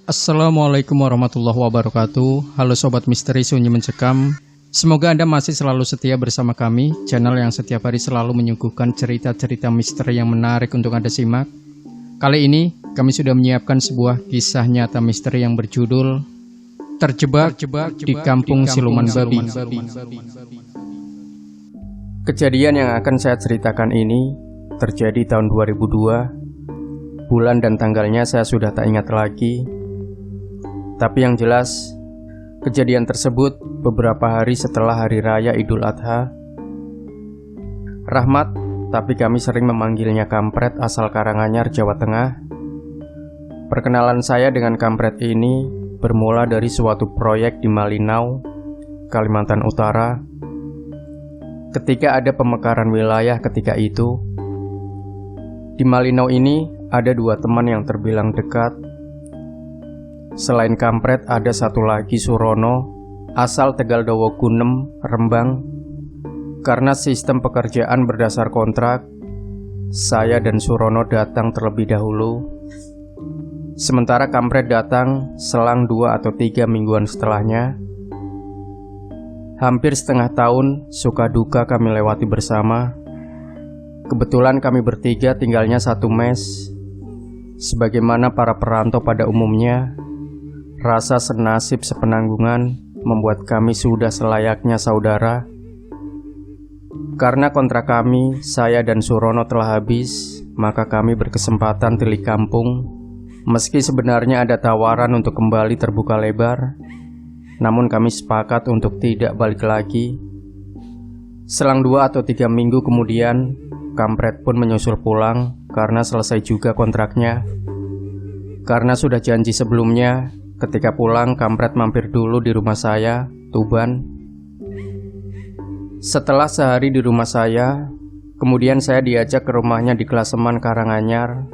Assalamualaikum warahmatullahi wabarakatuh. Halo Sobat Misteri Sunyi Mencekam. Semoga Anda masih selalu setia bersama kami, channel yang setiap hari selalu menyuguhkan cerita-cerita misteri yang menarik untuk Anda simak. Kali ini, kami sudah menyiapkan sebuah kisah nyata misteri yang berjudul Terjebak di Kampung Siluman Babi. Kejadian yang akan saya ceritakan ini terjadi tahun 2002. Bulan dan tanggalnya saya sudah tak ingat lagi. Tapi yang jelas, kejadian tersebut beberapa hari setelah Hari Raya Idul Adha. Rahmat, tapi kami sering memanggilnya Kampret, asal Karanganyar, Jawa Tengah. Perkenalan saya dengan Kampret ini bermula dari suatu proyek di Malinau, Kalimantan Utara. Ketika ada pemekaran wilayah ketika itu, di Malinau ini ada dua teman yang terbilang dekat. Selain Kampret ada satu lagi, Surono, asal Tegal Dowo Gunem, Rembang. Karena sistem pekerjaan berdasar kontrak, saya dan Surono datang terlebih dahulu. Sementara Kampret datang selang 2 atau 3 mingguan setelahnya. Hampir setengah tahun suka duka kami lewati bersama. Kebetulan kami bertiga tinggalnya satu mes. Sebagaimana para perantau pada umumnya, rasa senasib sepenanggungan membuat kami sudah selayaknya saudara. Karena kontrak kami, saya dan Surono telah habis, maka kami berkesempatan tilik kampung. Meski sebenarnya ada tawaran untuk kembali terbuka lebar, namun kami sepakat untuk tidak balik lagi. Selang 2 atau 3 minggu kemudian, Kampret pun menyusul pulang karena selesai juga kontraknya. Karena sudah janji sebelumnya, ketika pulang Kampret mampir dulu di rumah saya, Tuban. Setelah sehari di rumah saya, kemudian saya diajak ke rumahnya di Klaseman, Karanganyar.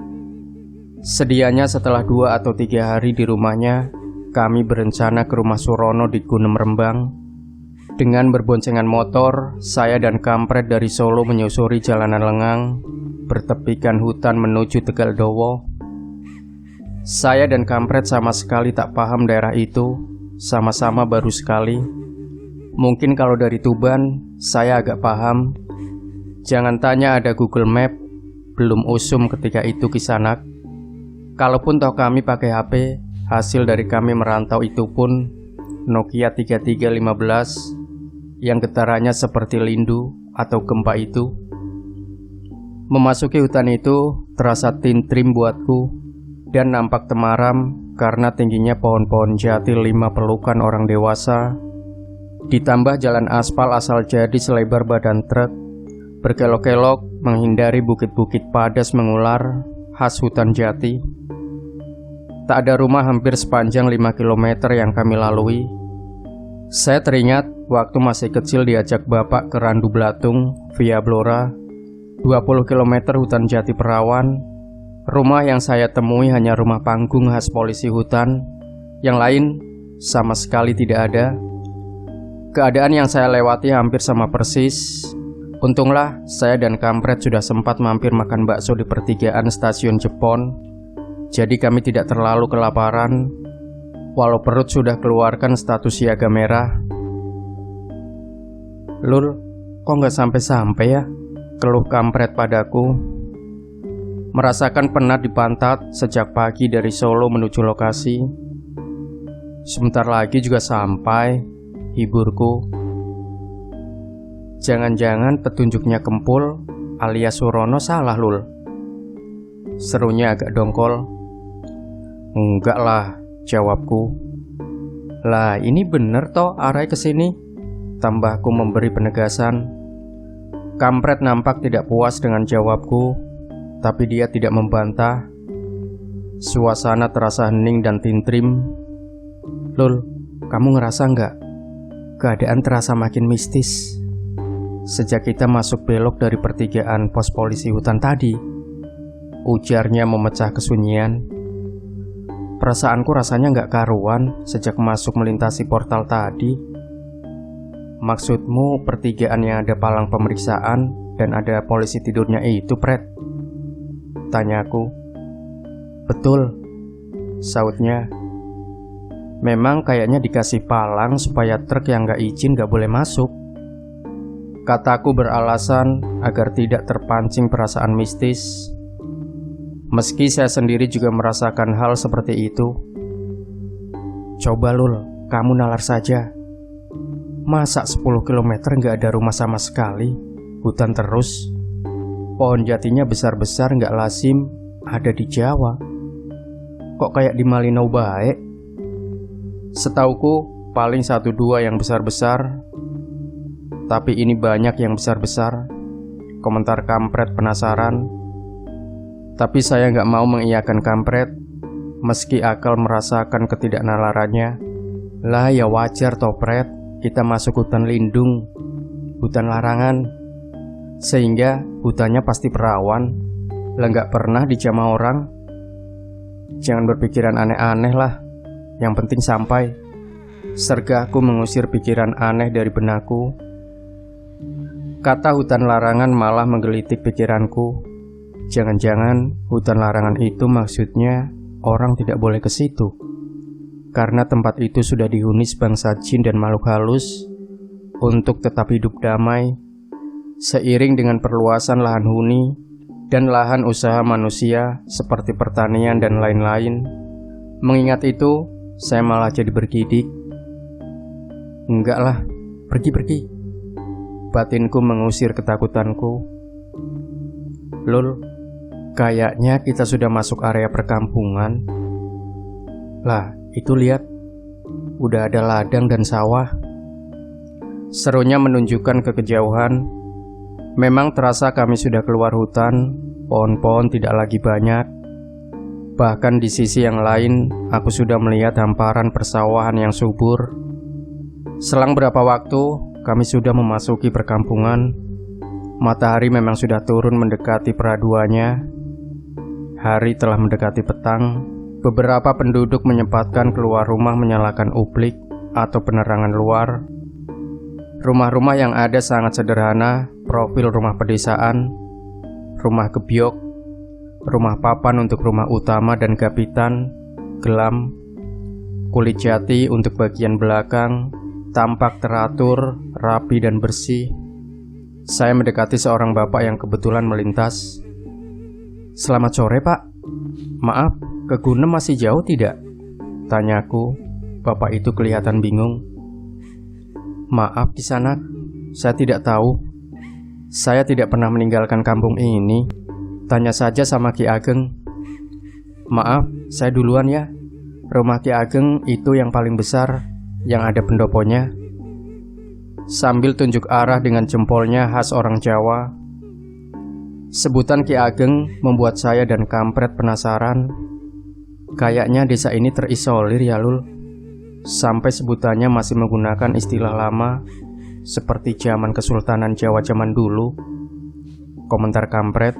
Sedianya setelah 2 atau 3 hari di rumahnya, kami berencana ke rumah Surono di Gunem, Rembang. Dengan berboncengan motor, saya dan Kampret dari Solo menyusuri jalanan lengang, bertepikan hutan menuju Tegal Dowo. Saya dan Kampret sama sekali tak paham daerah itu, sama-sama baru sekali. Mungkin kalau dari Tuban, saya agak paham. Jangan tanya ada Google Map, belum usum ketika itu Kisanak. Kalaupun toh kami pakai HP, hasil dari kami merantau itu pun Nokia 3315 yang getarannya seperti lindu atau gempa itu. Memasuki hutan itu terasa tintrim buatku dan nampak temaram karena tingginya pohon-pohon jati 5 pelukan orang dewasa. Ditambah jalan aspal asal jadi selebar badan truk, berkelok-kelok menghindari bukit-bukit padas mengular khas hutan jati. Tak ada rumah hampir sepanjang 5 km yang kami lalui. Saya teringat waktu masih kecil diajak bapak ke Randu Blatung via Blora, 20 km hutan jati perawan. Rumah yang saya temui hanya rumah panggung khas polisi hutan. Yang lain sama sekali tidak ada. Keadaan yang saya lewati hampir sama persis. Untunglah saya dan Kampret sudah sempat mampir makan bakso di pertigaan stasiun Jepon. Jadi kami tidak terlalu kelaparan, walau perut sudah keluarkan status siaga merah. "Lul, kok nggak sampai-sampai ya?" keluh Kampret padaku. Merasakan penat di pantat sejak pagi dari Solo menuju lokasi. "Sebentar lagi juga sampai," hiburku. "Jangan-jangan petunjuknya Kempul alias Surono salah, Lul?" serunya agak dongkol. "Enggak lah," jawabku. "Lah ini bener toh arah ke sini," tambahku memberi penegasan. Kampret nampak tidak puas dengan jawabku, tapi dia tidak membantah. Suasana terasa hening dan tintrim. "Lul, kamu ngerasa nggak? Keadaan terasa makin mistis sejak kita masuk belok dari pertigaan pos polisi hutan tadi," ujarnya memecah kesunyian. "Perasaanku rasanya nggak karuan sejak masuk melintasi portal tadi." "Maksudmu pertigaan yang ada palang pemeriksaan dan ada polisi tidurnya itu, Pret?" tanyaku. "Betul," sautnya. Memang kayaknya dikasih palang supaya truk yang gak izin gak boleh masuk. Kataku beralasan agar tidak terpancing perasaan mistis. Meski saya sendiri juga merasakan hal seperti itu. Coba Lul, kamu nalar saja. Masa 10 km gak ada rumah sama sekali? Hutan terus. Pohon jatinya besar-besar gak lazim ada di Jawa. Kok kayak di Malino baik? Setauku paling 1-2 yang besar-besar. Tapi ini banyak yang besar-besar. Komentar kampret penasaran. Tapi saya gak mau mengiyakan kampret, meski akal merasakan ketidaknalarannya. Lah ya wajar topret, kita masuk hutan lindung, hutan larangan. Sehingga hutannya pasti perawan. Lah gak pernah dijamah orang. Jangan berpikiran aneh-aneh lah. Yang penting sampai. Sergahku mengusir pikiran aneh dari benakku. Kata hutan larangan malah menggelitik pikiranku. Jangan-jangan hutan larangan itu maksudnya orang tidak boleh ke situ, karena tempat itu sudah dihuni sebangsa jin dan makhluk halus untuk tetap hidup damai. Seiring dengan perluasan lahan huni dan lahan usaha manusia seperti pertanian dan lain-lain. Mengingat itu, saya malah jadi bergidik. Enggak lah, pergi-pergi. Batinku mengusir ketakutanku. Lul, kayaknya kita sudah masuk area perkampungan. Lah, itu lihat. Udah ada ladang dan sawah. Serunya menunjukkan ke kejauhan. Memang terasa kami sudah keluar hutan. Pohon-pohon tidak lagi banyak. Bahkan di sisi yang lain, aku sudah melihat hamparan persawahan yang subur. Selang berapa waktu, kami sudah memasuki perkampungan. Matahari memang sudah turun mendekati peraduannya. Hari telah mendekati petang. Beberapa penduduk menyempatkan keluar rumah menyalakan uplik atau penerangan luar. Rumah-rumah yang ada sangat sederhana, profil rumah pedesaan, rumah gebyok, rumah papan untuk rumah utama dan gapitan, gelam, kulit jati untuk bagian belakang, tampak teratur, rapi dan bersih. Saya mendekati seorang bapak yang kebetulan melintas. Selamat sore pak. Maaf, ke Gunem masih jauh tidak? Tanyaku. Bapak itu kelihatan bingung. Maaf Kisanak, saya tidak tahu. Saya tidak pernah meninggalkan kampung ini. Tanya saja sama Ki Ageng. Maaf, saya duluan ya. Rumah Ki Ageng itu yang paling besar, yang ada pendoponya. Sambil tunjuk arah dengan jempolnya khas orang Jawa. Sebutan Ki Ageng membuat saya dan kampret penasaran. Kayaknya desa ini terisolir ya Lul. Sampai sebutannya masih menggunakan istilah lama, seperti zaman Kesultanan Jawa zaman dulu. Komentar kampret.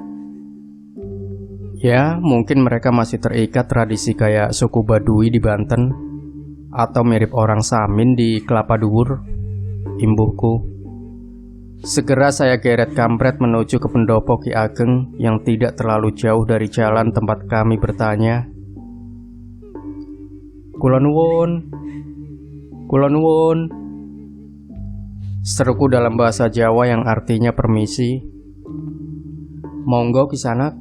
Ya, mungkin mereka masih terikat tradisi kayak suku Baduy di Banten, atau mirip orang Samin di Kelapa Dhuwur, imbuhku. Segera saya geret kampret menuju ke pendopo Ki Ageng yang tidak terlalu jauh dari jalan tempat kami bertanya. Kula nuwun, kula nuwun, seruku dalam bahasa Jawa yang artinya permisi. Monggo Kisanak.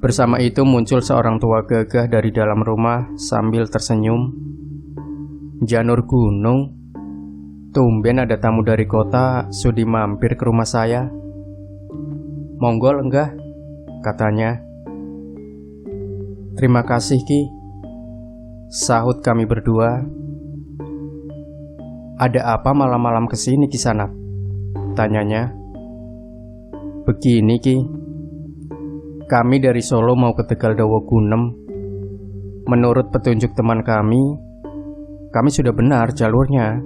Bersama itu muncul seorang tua gagah dari dalam rumah sambil tersenyum. Janur Gunung, tumben ada tamu dari kota sudi mampir ke rumah saya. Monggo lenggah, katanya. Terima kasih Ki, sahut kami berdua. Ada apa malam-malam kesini Kisanak? Tanyanya. Begini Ki, kami dari Solo mau ke Tegal Dawa Gunem. Menurut petunjuk teman kami sudah benar jalurnya.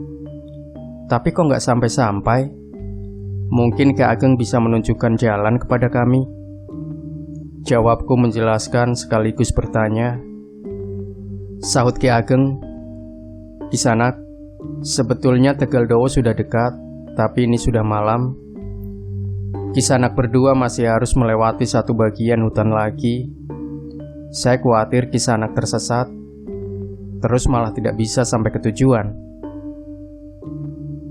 Tapi kok nggak sampai-sampai? Mungkin Ki Ageng bisa menunjukkan jalan kepada kami. Jawabku menjelaskan sekaligus bertanya. Sahut Ki Ageng. Kisanak, sebetulnya Tegal Dawa sudah dekat, tapi ini sudah malam. Kisanak berdua masih harus melewati satu bagian hutan lagi. Saya khawatir Kisanak tersesat. terus malah tidak bisa sampai ke tujuan.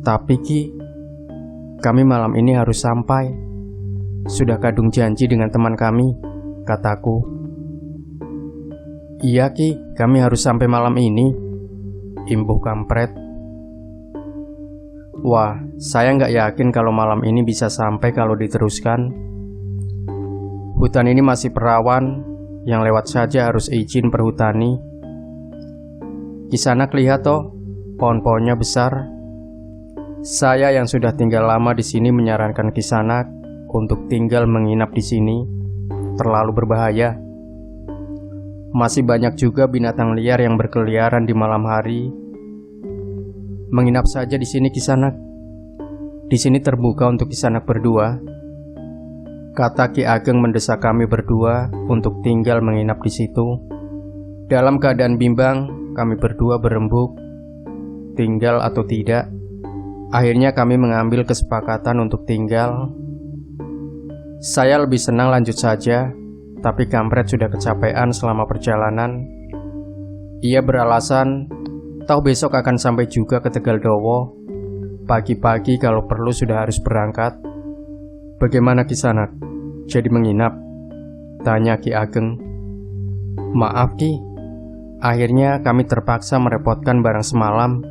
Tapi Ki, kami malam ini harus sampai. Sudah kadung janji dengan teman kami, kataku. Iya Ki, kami harus sampai malam ini, imbuh kampret. Wah, saya nggak yakin kalau malam ini bisa sampai kalau diteruskan. Hutan ini masih perawan, yang lewat saja harus izin perhutani. Kisanak lihat toh, pohon-pohonnya besar. Saya yang sudah tinggal lama di sini menyarankan Kisanak untuk tinggal menginap di sini. Terlalu berbahaya. Masih banyak juga binatang liar yang berkeliaran di malam hari. Menginap saja di sini Kisanak. Di sini terbuka untuk Kisanak berdua, kata Ki Ageng mendesak kami berdua untuk tinggal menginap di situ. Dalam keadaan bimbang, kami berdua berembuk, tinggal atau tidak. Akhirnya kami mengambil kesepakatan untuk tinggal. Saya lebih senang lanjut saja, tapi kampret sudah kecapean selama perjalanan. Ia beralasan, tahu besok akan sampai juga ke Tegal Dowo. Pagi-pagi kalau perlu sudah harus berangkat. Bagaimana Kisanak? Jadi menginap? Tanya Ki Ageng. Maaf Ki, akhirnya kami terpaksa merepotkan barang semalam.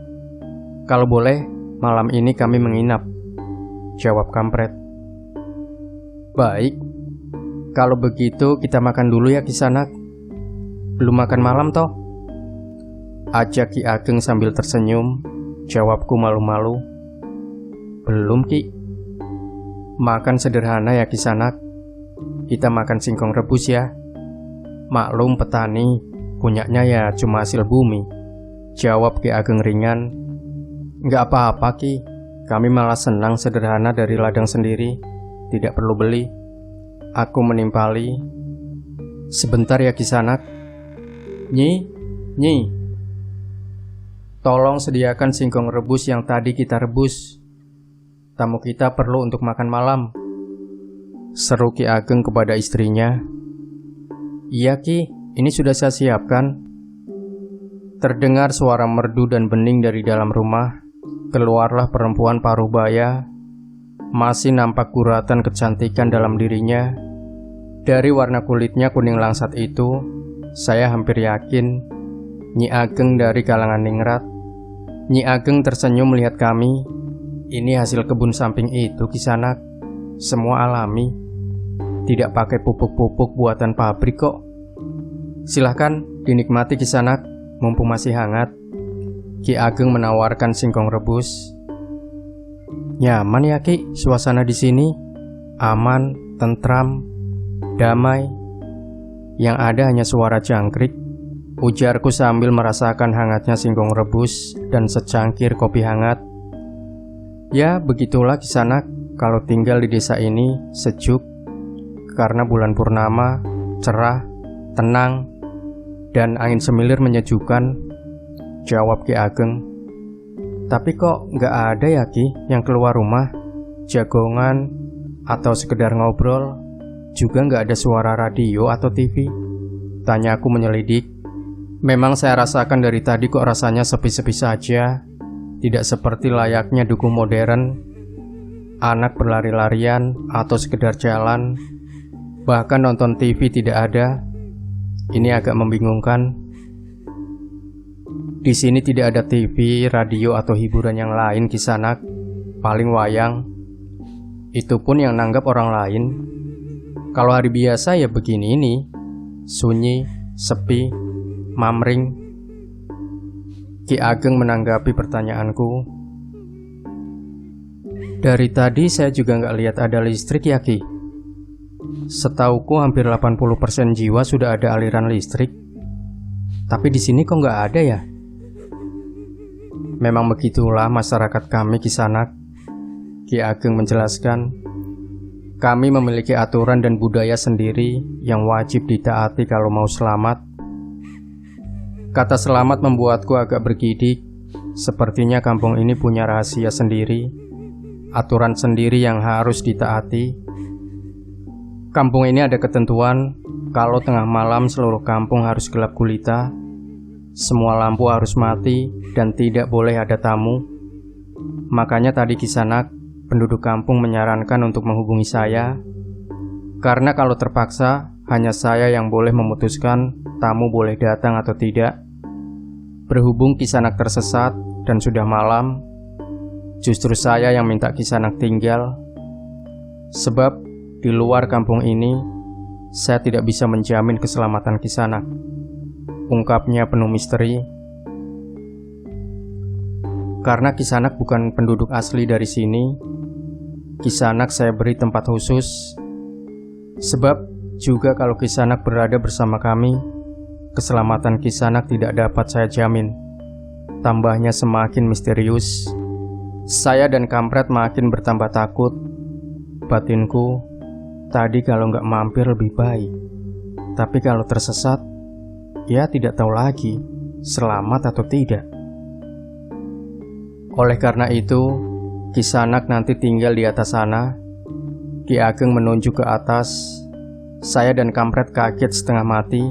Kalau boleh, malam ini kami menginap, jawab kampret. Baik, kalau begitu kita makan dulu ya Kisanak. Belum makan malam toh? Ajak Ki Ageng sambil tersenyum, jawabku malu-malu. Belum Ki. Makan sederhana ya Kisanak. Kita makan singkong rebus ya. Maklum petani, punyanya ya cuma hasil bumi, jawab Ki Ageng ringan. Nggak apa-apa Ki, kami malah senang sederhana dari ladang sendiri, tidak perlu beli. Aku menimpali. Sebentar ya Kisanak. Nyi, tolong sediakan singkong rebus yang tadi kita rebus. Tamu kita perlu untuk makan malam, seru Ki Ageng kepada istrinya. Iya Ki, ini sudah saya siapkan. Terdengar suara merdu dan bening dari dalam rumah. Keluarlah perempuan parubaya. Masih nampak guratan kecantikan dalam dirinya. Dari warna kulitnya kuning langsat itu, saya hampir yakin Nyi Ageng dari kalangan ningrat. Nyi Ageng tersenyum melihat kami. Ini hasil kebun samping itu Kisanak. Semua alami, tidak pakai pupuk-pupuk buatan pabrik kok. Silahkan dinikmati Kisanak, mumpung masih hangat. Ki Ageng menawarkan singkong rebus. Nyaman ya Ki, suasana di sini aman, tentram, damai. Yang ada hanya suara jangkrik, ujarku sambil merasakan hangatnya singkong rebus dan secangkir kopi hangat. Ya, begitulah Kisanak kalau tinggal di desa ini, sejuk karena bulan purnama, cerah, tenang, dan angin semilir menyejukkan, jawab Ki Ageng. Tapi kok nggak ada ya Ki yang keluar rumah, jagongan, atau sekedar ngobrol? Juga nggak ada suara radio atau TV? Tanyaku menyelidik. Memang saya rasakan dari tadi kok rasanya sepi-sepi saja. Tidak seperti layaknya dukuh modern, anak berlari-larian atau sekedar jalan. Bahkan nonton TV tidak ada. Ini agak membingungkan. Di sini tidak ada TV, radio atau hiburan yang lain Kisanak. Paling wayang. Itu pun yang nanggap orang lain. Kalau hari biasa ya begini ini. Sunyi, sepi, mamring. Ki Ageng menanggapi pertanyaanku. Dari tadi saya juga nggak lihat ada listrik ya Ki. Setauku hampir 80% jiwa sudah ada aliran listrik. Tapi di sini kok nggak ada ya? Memang begitulah masyarakat kami Kisanak, Ki Ageng menjelaskan. Kami memiliki aturan dan budaya sendiri yang wajib ditaati kalau mau selamat. Kata selamat membuatku agak bergidik. Sepertinya kampung ini punya rahasia sendiri, aturan sendiri yang harus ditaati. Kampung ini ada ketentuan kalau tengah malam seluruh kampung harus gelap gulita. semua lampu harus mati dan tidak boleh ada tamu. Makanya tadi Kisanak, penduduk kampung menyarankan untuk menghubungi saya, karena kalau terpaksa hanya saya yang boleh memutuskan tamu boleh datang atau tidak. Berhubung Kisanak tersesat dan sudah malam, justru saya yang minta Kisanak tinggal. Sebab di luar kampung ini, saya tidak bisa menjamin keselamatan Kisanak, ungkapnya penuh misteri. Karena Kisanak bukan penduduk asli dari sini, Kisanak saya beri tempat khusus. Sebab juga kalau Kisanak berada bersama kami, keselamatan Kisanak tidak dapat saya jamin. Tambahnya semakin misterius. Saya dan kampret makin bertambah takut. Batinku, tadi kalau nggak mampir lebih baik. Tapi kalau tersesat, ya tidak tahu lagi selamat atau tidak. Oleh karena itu, Kisanak nanti tinggal di atas sana. Ki Ageng menunjuk ke atas. Saya dan kampret kaget setengah mati,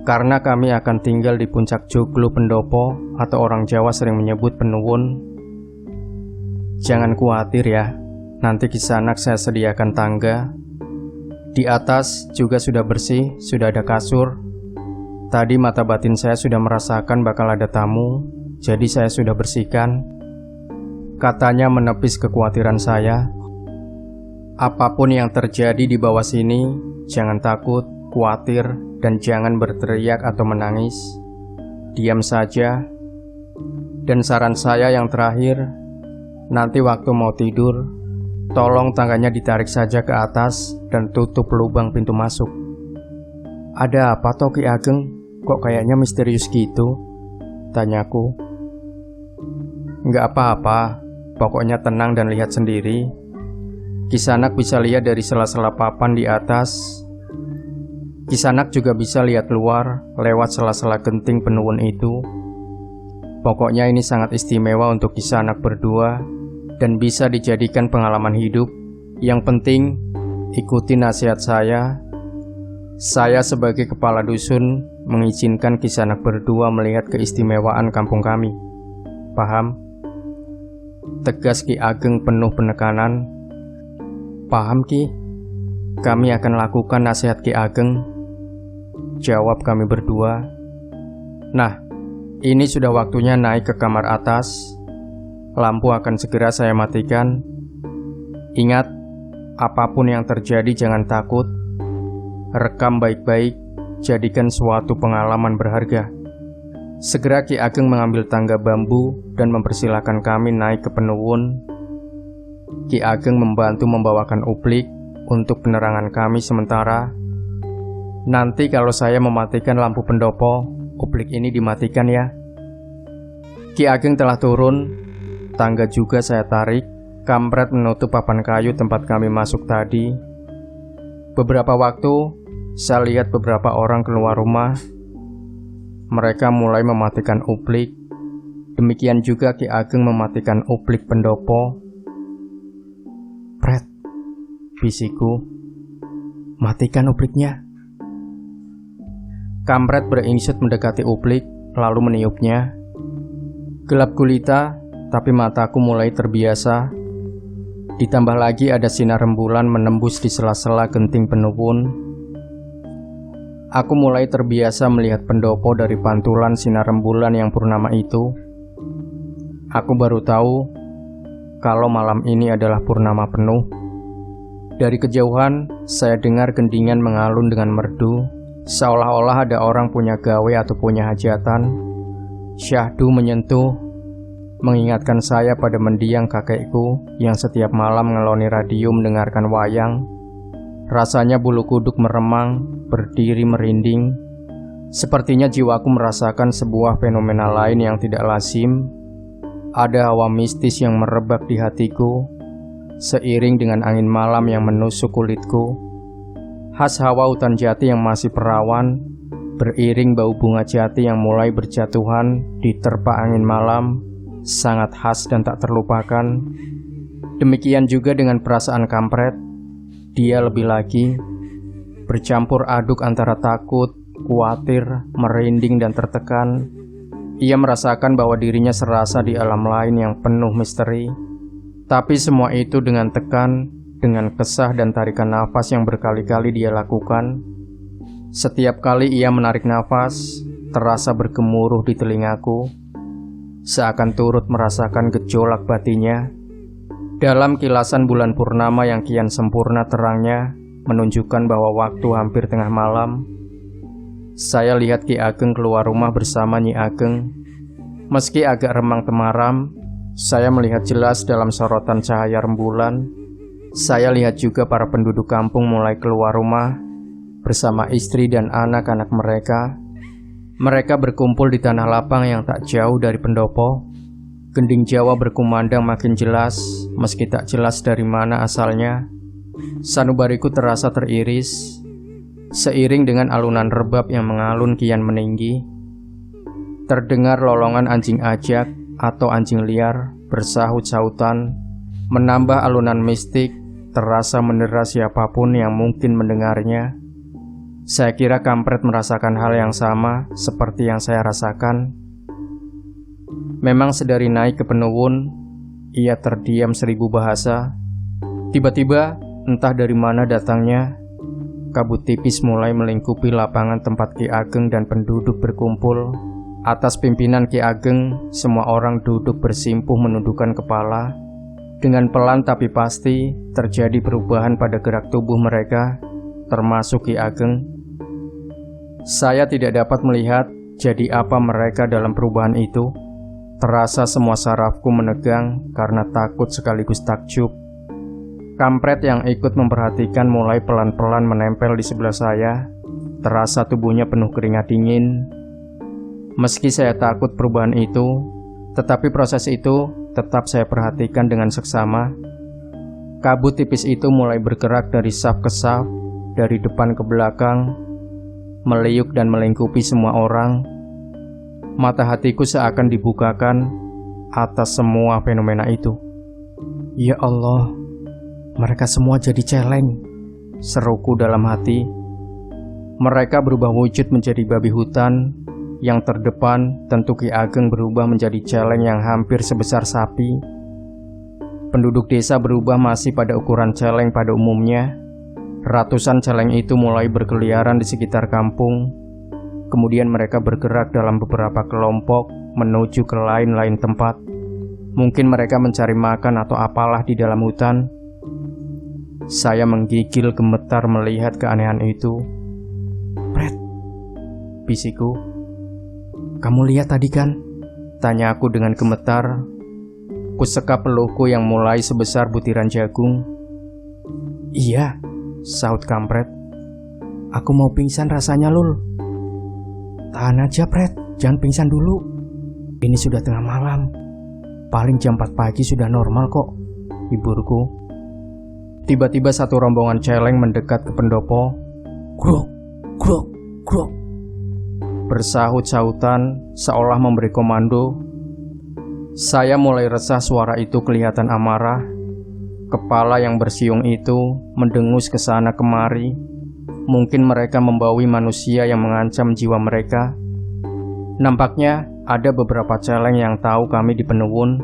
karena kami akan tinggal di puncak Joglo Pendopo, atau orang Jawa sering menyebut Penuwun. Jangan khawatir ya, nanti Kisanak saya sediakan tangga. Di atas juga sudah bersih, sudah ada kasur. Tadi mata batin saya sudah merasakan bakal ada tamu, jadi saya sudah bersihkan. Katanya menepis kekhawatiran saya. Apapun yang terjadi di bawah sini, jangan takut, khawatir, dan jangan berteriak atau menangis. Diam saja. Dan saran saya yang terakhir, nanti waktu mau tidur, tolong tangganya ditarik saja ke atas dan tutup lubang pintu masuk. Ada apa toh Ki Ageng? Kok kayaknya misterius gitu? Tanyaku. Nggak apa-apa, pokoknya tenang dan lihat sendiri. Kisanak bisa lihat dari sela-sela papan di atas. Kisanak juga bisa lihat keluar lewat sela-sela genting Penuwun itu. Pokoknya ini sangat istimewa untuk Kisanak berdua dan bisa dijadikan pengalaman hidup. Yang penting, ikuti nasihat saya. Saya sebagai kepala dusun mengizinkan Kisanak berdua melihat keistimewaan kampung kami. Paham? Tegas Ki Ageng penuh penekanan. Paham Ki, kami akan lakukan nasihat Ki Ageng, jawab kami berdua. Nah, ini sudah waktunya naik ke kamar atas. Lampu akan segera saya matikan. Ingat, apapun yang terjadi jangan takut. Rekam baik-baik, jadikan suatu pengalaman berharga. Segera Ki Ageng mengambil tangga bambu dan mempersilahkan kami naik ke Penuwun. Ki Ageng membantu membawakan uplik untuk penerangan kami sementara. Nanti kalau saya mematikan lampu pendopo, uplik ini dimatikan ya. Ki Ageng telah turun. Tangga juga saya tarik. Kampret menutup papan kayu tempat kami masuk tadi. Beberapa waktu, saya lihat beberapa orang keluar rumah. Mereka mulai mematikan uplik. Demikian juga Ki Ageng mematikan uplik pendopo. Pret, bisiku, matikan upliknya. Kampret beringsut mendekati uplik, lalu meniupnya. Gelap gulita, tapi mataku mulai terbiasa. Ditambah lagi ada sinar rembulan menembus di sela-sela genting Penuwun. Aku mulai terbiasa melihat pendopo dari pantulan sinar rembulan yang purnama itu. Aku baru tahu kalau malam ini adalah purnama penuh. Dari kejauhan, saya dengar gendingan mengalun dengan merdu, seolah-olah ada orang punya gawe atau punya hajatan. Syahdu menyentuh, mengingatkan saya pada mendiang kakekku yang setiap malam ngeloni radio mendengarkan wayang. Rasanya bulu kuduk meremang, berdiri merinding. Sepertinya jiwaku merasakan sebuah fenomena lain yang tidak lazim. Ada hawa mistis yang merebak di hatiku, seiring dengan angin malam yang menusuk kulitku. Khas hawa hutan jati yang masih perawan, beriring bau bunga jati yang mulai berjatuhan diterpa angin malam, sangat khas dan tak terlupakan. Demikian juga dengan perasaan kampret. Dia lebih lagi bercampur aduk antara takut, khawatir, merinding dan tertekan. Ia merasakan bahwa dirinya serasa di alam lain yang penuh misteri. Tapi semua itu dengan tekan, dengan kesah dan tarikan nafas yang berkali-kali dia lakukan. Setiap kali ia menarik nafas, terasa bergemuruh di telingaku, seakan turut merasakan gejolak batinnya. Dalam kilasan bulan purnama yang kian sempurna terangnya, menunjukkan bahwa waktu hampir tengah malam. Saya lihat Ki Ageng keluar rumah bersama Nyi Ageng. Meski agak remang temaram, saya melihat jelas dalam sorotan cahaya rembulan. Saya lihat juga para penduduk kampung mulai keluar rumah bersama istri dan anak-anak mereka. Mereka berkumpul di tanah lapang yang tak jauh dari pendopo. Gending Jawa berkumandang makin jelas, meski tak jelas dari mana asalnya. Sanubariku terasa teriris, seiring dengan alunan rebab yang mengalun kian meninggi. Terdengar lolongan anjing ajak atau anjing liar bersahut-sahutan, menambah alunan mistik, terasa mendera siapapun yang mungkin mendengarnya. Saya kira kampret merasakan hal yang sama seperti yang saya rasakan. Memang sedari naik ke Penuwun, ia terdiam 1000 bahasa. Tiba-tiba, entah dari mana datangnya, kabut tipis mulai melingkupi lapangan tempat Ki Ageng dan penduduk berkumpul. Atas pimpinan Ki Ageng, semua orang duduk bersimpuh menundukkan kepala. Dengan pelan tapi pasti, terjadi perubahan pada gerak tubuh mereka, termasuk Ki Ageng. Saya tidak dapat melihat jadi apa mereka dalam perubahan itu. Terasa semua sarafku menegang karena takut sekaligus takjub. Kampret yang ikut memperhatikan mulai pelan-pelan menempel di sebelah saya. Terasa tubuhnya penuh keringat dingin. Meski saya takut perubahan itu, tetapi proses itu tetap saya perhatikan dengan seksama. Kabut tipis itu mulai bergerak dari saf ke saf, dari depan ke belakang, meliuk dan melingkupi semua orang. Mata hatiku seakan dibukakan atas semua fenomena itu. Ya Allah, mereka semua jadi celeng, seruku dalam hati. Mereka berubah wujud menjadi babi hutan. Yang terdepan tentu Ki Ageng berubah menjadi celeng yang hampir sebesar sapi. Penduduk desa berubah masih pada ukuran celeng pada umumnya. Ratusan celeng itu mulai berkeliaran di sekitar kampung. Kemudian mereka bergerak dalam beberapa kelompok menuju ke lain-lain tempat. Mungkin mereka mencari makan atau apalah di dalam hutan. Saya menggigil gemetar melihat keanehan itu. "Pret," bisiku. "Kamu lihat tadi kan?" tanya aku dengan gemetar. Kuseka peluhku yang mulai sebesar butiran jagung. "Iya," sahut kampret. "Aku mau pingsan rasanya, Lul." "Tahan aja, Pret, jangan pingsan dulu. Ini sudah tengah malam. Paling jam 4 pagi sudah normal kok," hiburku. Tiba-tiba satu rombongan celeng mendekat ke pendopo. "Grok, grok, grok," bersahut-sahutan seolah memberi komando. Saya mulai resah, suara itu kelihatan amarah. Kepala yang bersiung itu mendengus ke sana kemari. Mungkin mereka membawi manusia yang mengancam jiwa mereka. Nampaknya ada beberapa celeng yang tahu kami di Penuwun.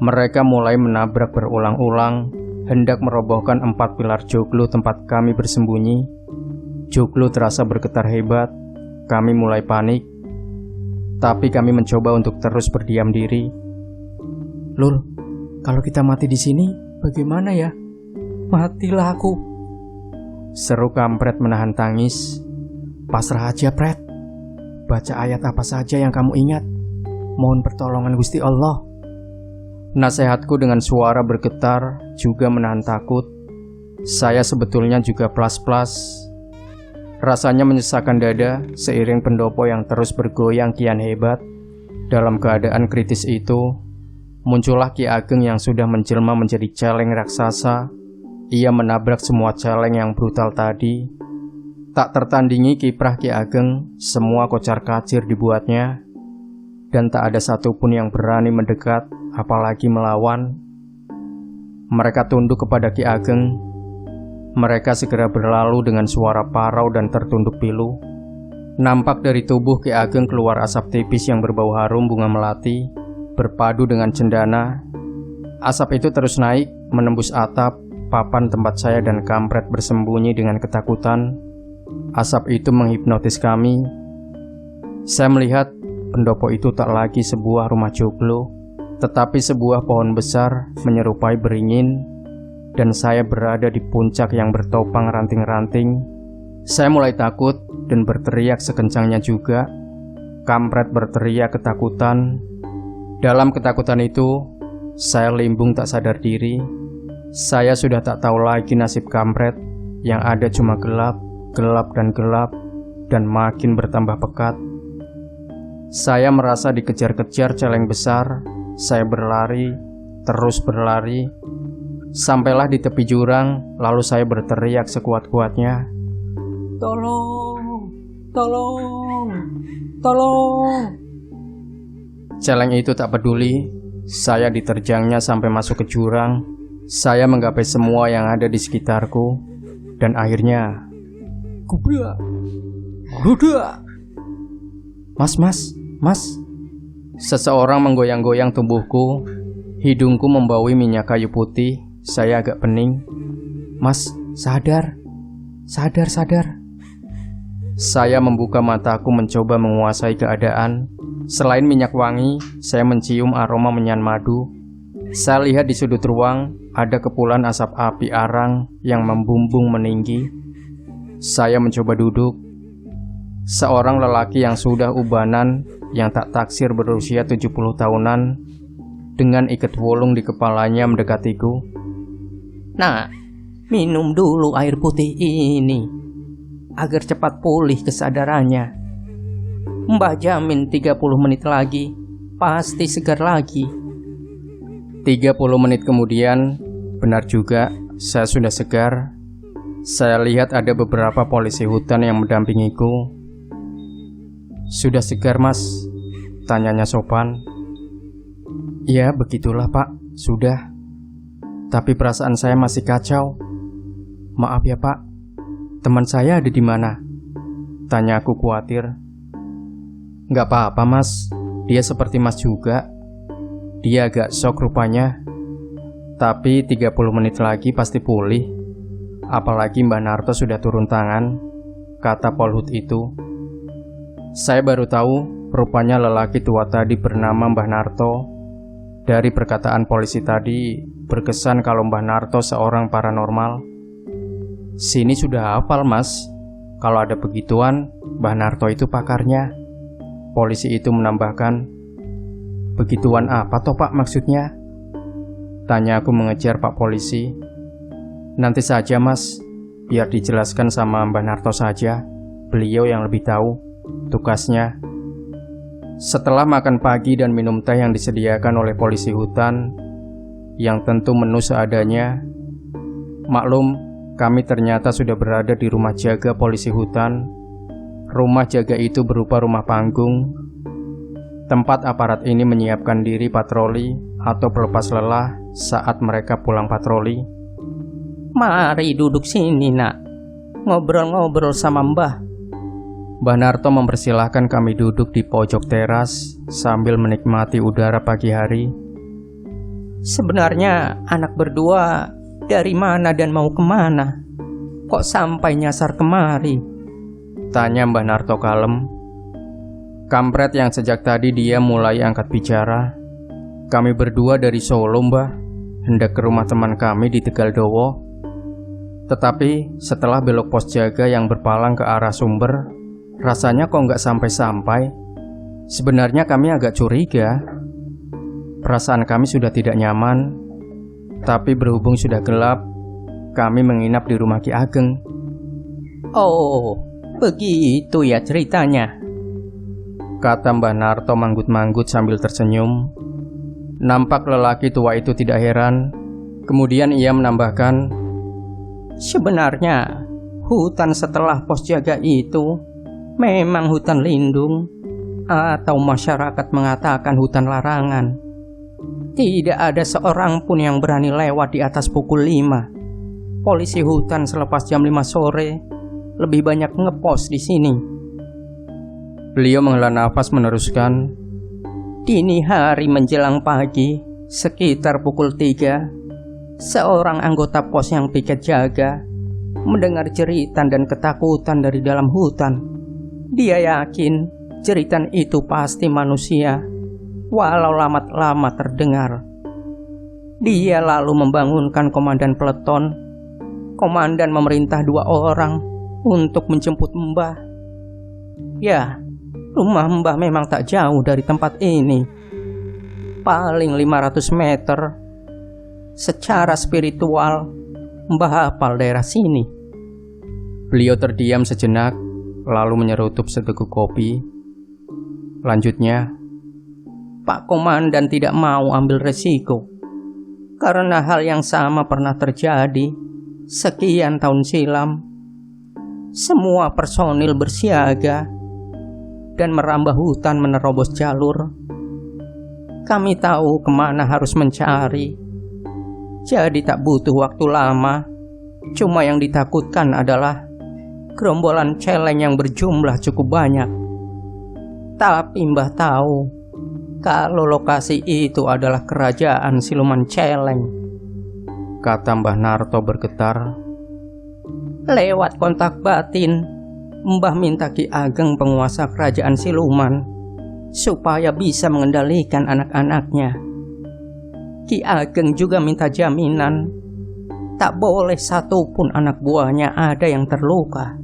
Mereka mulai menabrak berulang-ulang, hendak merobohkan 4 pilar joglo tempat kami bersembunyi. Joglo terasa bergetar hebat. Kami mulai panik, tapi kami mencoba untuk terus berdiam diri. "Lul, kalau kita mati di sini, bagaimana ya? Matilah aku," seru kampret menahan tangis. "Pasrah aja, Pret. Baca ayat apa saja yang kamu ingat. Mohon pertolongan Gusti Allah." Nasihatku dengan suara bergetar juga menahan takut. Saya sebetulnya juga plas-plas. Rasanya menyesakkan dada seiring pendopo yang terus bergoyang kian hebat. Dalam keadaan kritis itu, muncullah Ki Ageng yang sudah menjelma menjadi celeng raksasa. Ia menabrak semua celeng yang brutal tadi. Tak tertandingi kiprah Ki Ageng, semua kocar-kacir dibuatnya. Dan tak ada satupun yang berani mendekat, apalagi melawan. Mereka tunduk kepada Ki Ageng. Mereka segera berlalu dengan suara parau dan tertunduk pilu. Nampak dari tubuh Ki Ageng keluar asap tipis yang berbau harum bunga melati, berpadu dengan cendana. Asap itu terus naik, menembus atap, papan tempat saya dan kampret bersembunyi dengan ketakutan. Asap itu menghipnotis kami. Saya melihat pendopo itu tak lagi sebuah rumah joglo, tetapi sebuah pohon besar menyerupai beringin, dan saya berada di puncak yang bertopang ranting-ranting. Saya mulai takut dan berteriak sekencangnya juga. Kampret berteriak ketakutan. Dalam ketakutan itu, saya limbung tak sadar diri. Saya sudah tak tahu lagi nasib kampret. Yang ada cuma gelap, gelap dan gelap, dan makin bertambah pekat. Saya merasa dikejar-kejar celeng besar. Saya berlari, terus berlari. Sampailah di tepi jurang, lalu saya berteriak sekuat-kuatnya. Tolong, tolong, tolong. Celeng itu tak peduli. Saya diterjangnya sampai masuk ke jurang. Saya menggapai semua yang ada di sekitarku. Dan akhirnya kubrak, grudak. Mas. Seseorang menggoyang-goyang tubuhku. Hidungku membaui minyak kayu putih. Saya agak pening. Mas, sadar. Saya membuka mataku mencoba menguasai keadaan. Selain minyak wangi, saya mencium aroma menyan madu. Saya lihat di sudut ruang ada kepulan asap api arang yang membumbung meninggi. Saya mencoba duduk. Seorang lelaki yang sudah ubanan, yang tak taksir berusia 70 tahunan, dengan ikat wulung di kepalanya mendekatiku. Nah, minum dulu air putih ini agar cepat pulih kesadarannya. Mbah jamin 30 menit lagi pasti segar lagi. 30 menit kemudian, benar juga, saya sudah segar. Saya lihat ada beberapa polisi hutan yang mendampingiku. Sudah segar, Mas? Tanyanya sopan. Ya, begitulah, Pak. Sudah. Tapi perasaan saya masih kacau. Maaf ya, Pak. Teman saya ada di mana? Tanya aku khawatir. Gak apa-apa, Mas. Dia seperti Mas juga. Dia agak shock rupanya. Tapi 30 menit lagi pasti pulih. Apalagi Mbah Narto sudah turun tangan, kata Polhut itu. Saya baru tahu rupanya lelaki tua tadi bernama Mbah Narto. Dari perkataan polisi tadi, berkesan kalau Mbah Narto seorang paranormal. Sini sudah hafal, Mas. Kalau ada begituan, Mbah Narto itu pakarnya. Polisi itu menambahkan. Begituan apa toh, Pak, maksudnya? Tanya aku mengejar Pak Polisi. Nanti saja, Mas. Biar dijelaskan sama Mbah Narto saja. Beliau yang lebih tahu tugasnya. Setelah makan pagi dan minum teh yang disediakan oleh polisi hutan, yang tentu menu seadanya, maklum, kami ternyata sudah berada di rumah jaga polisi hutan. Rumah jaga itu berupa rumah panggung, tempat aparat ini menyiapkan diri patroli atau pelepas lelah saat mereka pulang patroli. Mari duduk sini, nak. Ngobrol-ngobrol sama Mbah. Mbah Narto mempersilahkan kami duduk di pojok teras sambil menikmati udara pagi hari. Sebenarnya anak berdua dari mana dan mau kemana? Kok sampai nyasar kemari? Tanya Mbah Narto kalem. Kampret yang sejak tadi dia mulai angkat bicara. Kami berdua dari Solo, Mbah. Hendak ke rumah teman kami di Tegaldowo. Tetapi setelah belok pos jaga yang berpalang ke arah sumber, rasanya kok nggak sampai-sampai. Sebenarnya kami agak curiga. Perasaan kami sudah tidak nyaman. Tapi berhubung sudah gelap, kami menginap di rumah Ki Ageng. Oh, begitu ya ceritanya, kata Mbah Narto manggut-manggut sambil tersenyum. Nampak lelaki tua itu tidak heran. Kemudian ia menambahkan, sebenarnya hutan setelah pos jaga itu memang hutan lindung, atau masyarakat mengatakan hutan larangan. Tidak ada seorang pun yang berani lewat di atas pukul 5. Polisi hutan selepas jam 5 sore lebih banyak ngepos di sini. Beliau menghela nafas meneruskan, "Dini hari menjelang pagi, sekitar pukul 3, seorang anggota pos yang piket jaga mendengar jeritan dan ketakutan dari dalam hutan. Dia yakin jeritan itu pasti manusia, walau lama-lama terdengar. Dia lalu membangunkan komandan peleton. Komandan memerintah 2 orang untuk menjemput Mbah. Ya, rumah Mbah memang tak jauh dari tempat ini, paling 500 meter. Secara spiritual, Mbah hafal daerah sini." Beliau terdiam sejenak, lalu menyerutup seteguk kopi. Lanjutnya, "Pak Komandan tidak mau ambil resiko, karena hal yang sama pernah terjadi sekian tahun silam. Semua personil bersiaga dan merambah hutan menerobos jalur. Kami tahu kemana harus mencari, jadi tak butuh waktu lama. Cuma yang ditakutkan adalah gerombolan celeng yang berjumlah cukup banyak. Tapi Mbah tahu kalau lokasi itu adalah kerajaan siluman celeng," kata Mbah Narto bergetar. "Lewat kontak batin, Mbah minta Ki Ageng, penguasa kerajaan siluman, supaya bisa mengendalikan anak-anaknya. Ki Ageng juga minta jaminan tak boleh satupun anak buahnya ada yang terluka,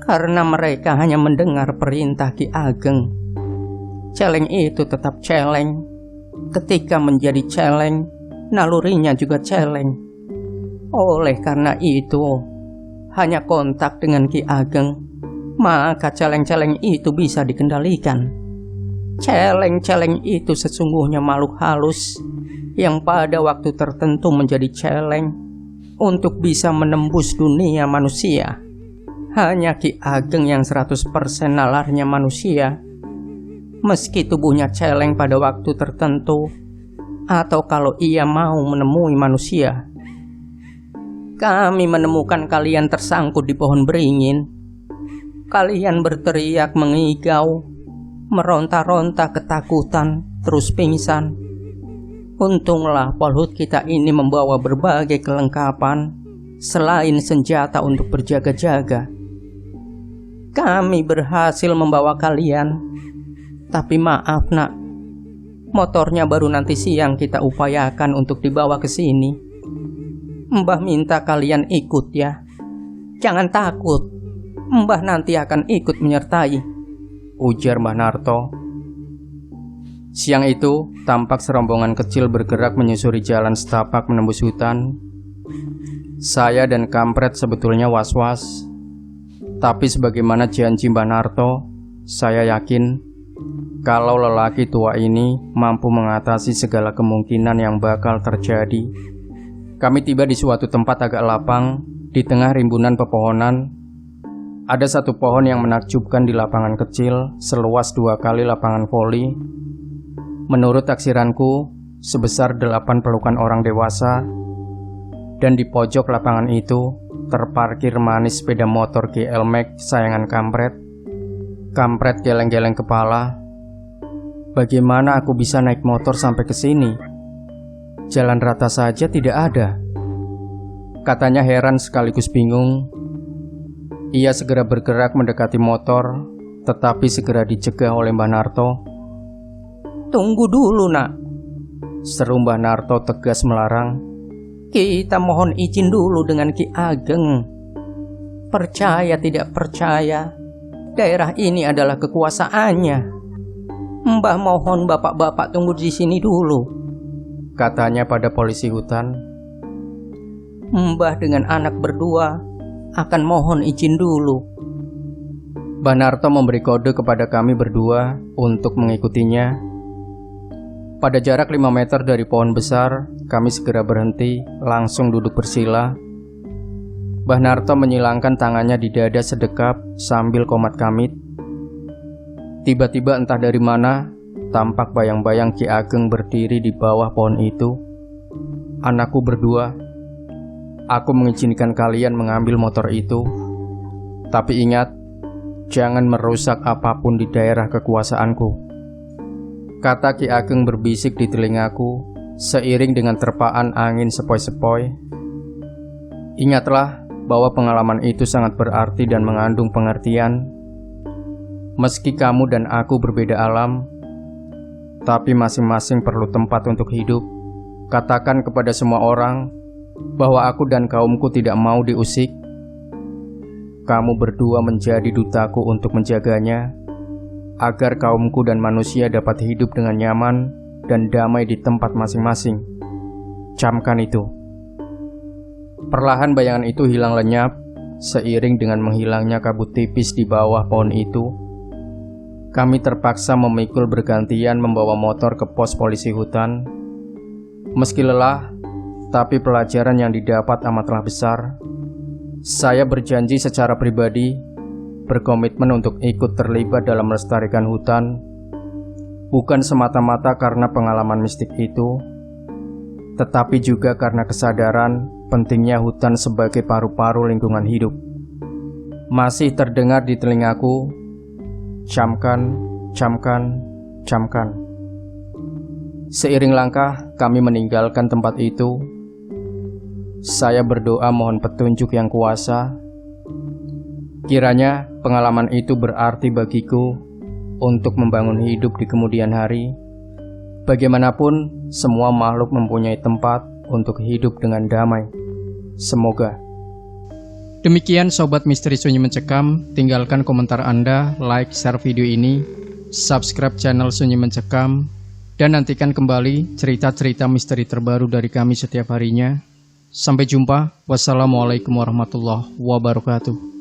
karena mereka hanya mendengar perintah Ki Ageng. Celeng itu tetap celeng. Ketika menjadi celeng, nalurinya juga celeng. Oleh karena itu, hanya kontak dengan Ki Ageng, maka celeng-celeng itu bisa dikendalikan. Celeng-celeng itu sesungguhnya makhluk halus yang pada waktu tertentu menjadi celeng untuk bisa menembus dunia manusia. Hanya Ki Ageng yang 100% nalarnya manusia, meski tubuhnya celeng pada waktu tertentu, atau kalau ia mau menemui manusia. Kami menemukan kalian tersangkut di pohon beringin. Kalian berteriak mengigau, meronta-ronta ketakutan, terus pingsan. Untunglah polhut kita ini membawa berbagai kelengkapan selain senjata untuk berjaga-jaga. Kami berhasil membawa kalian. Tapi maaf nak, motornya baru nanti siang kita upayakan untuk dibawa ke sini. Mbah minta kalian ikut ya. Jangan takut, Mbah nanti akan ikut menyertai," ujar Mbah Narto. Siang itu, tampak serombongan kecil bergerak menyusuri jalan setapak menembus hutan. Saya dan Kampret sebetulnya was-was, tapi sebagaimana janji Mbah Narto, saya yakin kalau lelaki tua ini mampu mengatasi segala kemungkinan yang bakal terjadi. Kami tiba di suatu tempat agak lapang, di tengah rimbunan pepohonan. Ada satu pohon yang menakjubkan di lapangan kecil, seluas 2 kali lapangan voli. Menurut taksiranku, sebesar 8 pelukan orang dewasa. Dan di pojok lapangan itu, terparkir manis sepeda motor GL Max sayangan Kampret. Kampret geleng-geleng kepala. "Bagaimana aku bisa naik motor sampai ke sini? Jalan rata saja tidak ada," katanya heran sekaligus bingung. Ia segera bergerak mendekati motor, tetapi segera dicegah oleh Mbah Narto. "Tunggu dulu nak," seru Mbah Narto tegas melarang. "Kita mohon izin dulu dengan Ki Ageng. Percaya tidak percaya, daerah ini adalah kekuasaannya. Mbah mohon bapak-bapak tunggu di sini dulu," katanya pada polisi hutan. "Mbah dengan anak berdua akan mohon izin dulu." Mbah Narto memberi kode kepada kami berdua untuk mengikutinya. Pada jarak 5 meter dari pohon besar, kami segera berhenti, langsung duduk bersila. Mbah Narto menyilangkan tangannya di dada sedekap sambil komat kamit. Tiba-tiba entah dari mana, tampak bayang-bayang Ki Ageng berdiri di bawah pohon itu. "Anakku berdua, aku mengizinkan kalian mengambil motor itu. Tapi ingat, jangan merusak apapun di daerah kekuasaanku. Kata Ki Ageng berbisik di telingaku, seiring dengan terpaan angin sepoi-sepoi. Ingatlah bahwa pengalaman itu sangat berarti dan mengandung pengertian. Meski kamu dan aku berbeda alam, tapi masing-masing perlu tempat untuk hidup. Katakan kepada semua orang bahwa aku dan kaumku tidak mau diusik. Kamu berdua menjadi dutaku untuk menjaganya, agar kaumku dan manusia dapat hidup dengan nyaman dan damai di tempat masing-masing. Camkan itu. Perlahan bayangan itu hilang lenyap, seiring dengan menghilangnya kabut tipis di bawah pohon itu. Kami terpaksa memikul bergantian membawa motor ke pos polisi hutan. Meski lelah, tapi pelajaran yang didapat amatlah besar. Saya berjanji secara pribadi, berkomitmen untuk ikut terlibat dalam melestarikan hutan, bukan semata-mata karena pengalaman mistik itu, tetapi juga karena kesadaran pentingnya hutan sebagai paru-paru lingkungan hidup. Masih terdengar di telingaku, camkan, camkan, camkan. Seiring langkah kami meninggalkan tempat itu, saya berdoa mohon petunjuk yang kuasa. Kiranya pengalaman itu berarti bagiku untuk membangun hidup di kemudian hari. Bagaimanapun, semua makhluk mempunyai tempat untuk hidup dengan damai. Semoga. Demikian Sobat Misteri Sunyi Mencekam, tinggalkan komentar Anda, like, share video ini, subscribe channel Sunyi Mencekam, dan nantikan kembali cerita-cerita misteri terbaru dari kami setiap harinya. Sampai jumpa, wassalamualaikum warahmatullahi wabarakatuh.